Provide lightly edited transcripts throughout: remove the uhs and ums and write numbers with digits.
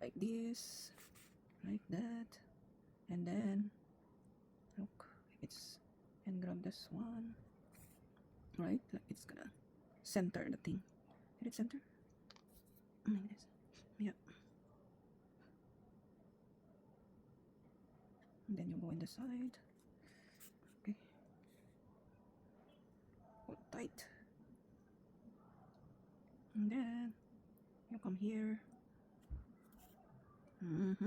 like this, like that, and then look, it's, and grab this one, right? Like it's gonna center the thing. Did it center? Like this. Yeah. And then you go in the side. Okay. Hold tight. And then you come here. Mm-hmm.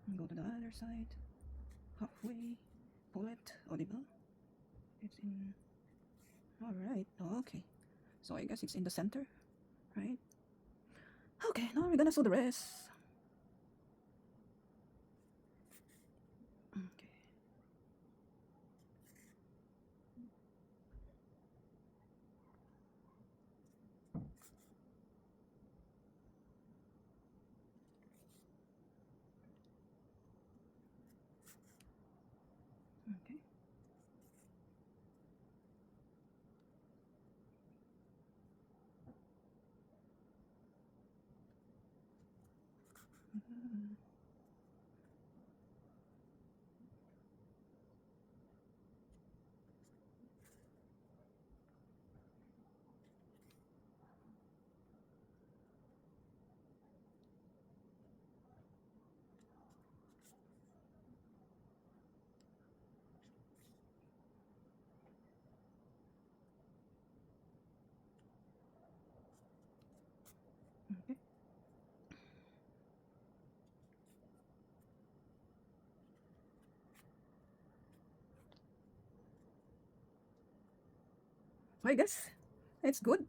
And go to the other side. Halfway. Pull it. Audible. It's in. Alright. Okay. So I guess it's in the center. Right? Okay, now we're gonna sew the rest. Okay. Okay. Mhm. Okay. I guess it's good.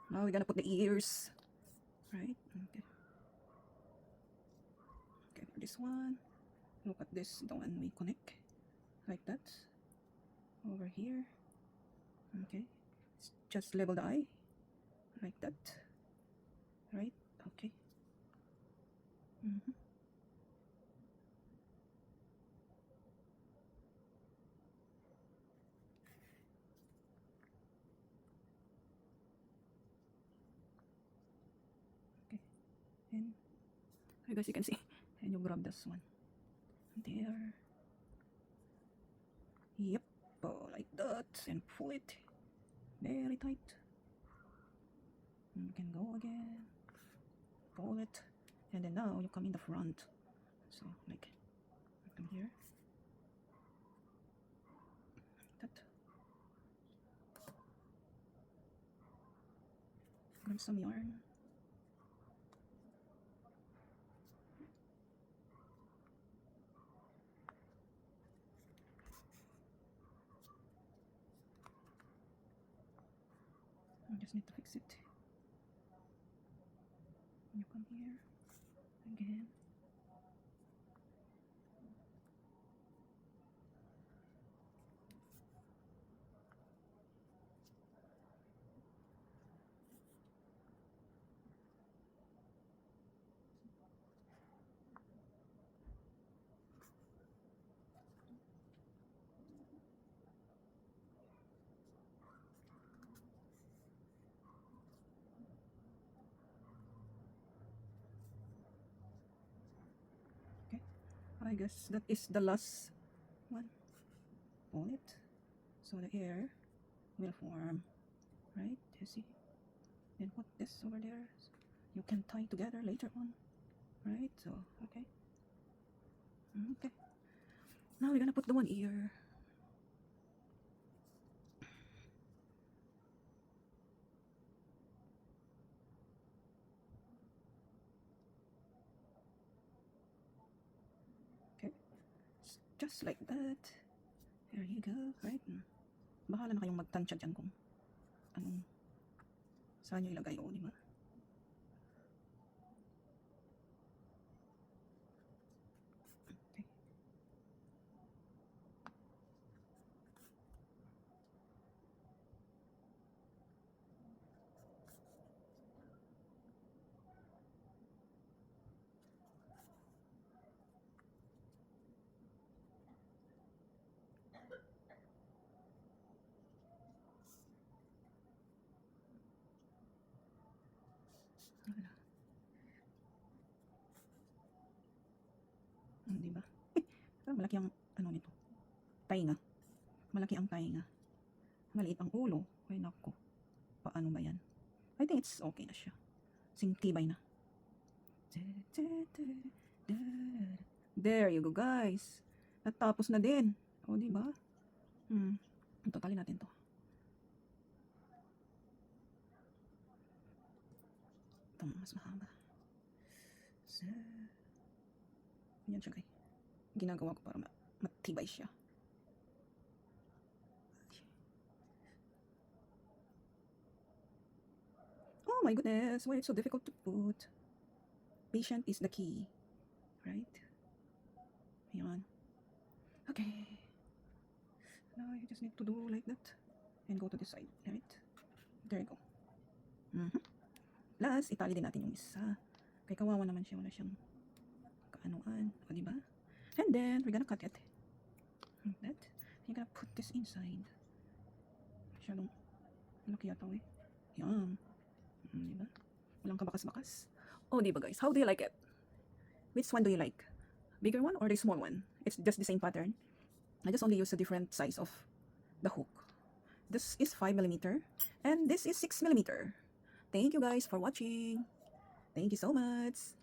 Now we're gonna put the ears. Right? Okay. Okay, for this one. Look at this, the one we connect. Like that. Over here. Okay. Just level the eye. Like that. Right? Okay. Mm-hmm. Okay. And I guess you can see. And you grab this one. There. Yep. Oh, like that. And pull it very tight. And you can go again. Pull it. And then now you come in the front. So like come here. Like that. Grab some yarn. I just need to fix it. You come here again. Okay. I guess that is the last one. Pull it. So the air will form. Right? You see? Then put this over there. You can tie together later on. Right? So, okay. Okay. Now we're gonna put the one ear. Okay. Just like that. There you go. Right? Bahala na kayong magtansya dyan kung anong saan nyo ilagay. O, di ba? Okay. Malaki ang, ano nito, tainga. Malaki ang tainga. Maliit ang ulo. Ay, naku. Paano ba yan? I think it's okay na siya. Sing tibay na. There you go, guys. Natapos na din. O, diba? Totalin natin to. Ito, mas mahaba. So, yan siya, guys. Ginagawa ko para matibay siya. Oh my goodness, why it's so difficult to put? Patient is the key, right? Ayan. Okay. Now you just need to do like that and go to the side, right? There you go. Plus, itali din natin yung isa. Kaya kawawa naman siya, wala siyang kaanuan, o diba? And then, we're gonna cut it. Like that. You're gonna put this inside. Masyadong malaki yata eh. Yan. Diba? Walang kabakas-bakas. Oh, diba guys? How do you like it? Which one do you like? Bigger one or the small one? It's just the same pattern. I just only use a different size of the hook. This is 5mm and this is 6mm. Thank you guys for watching. Thank you so much.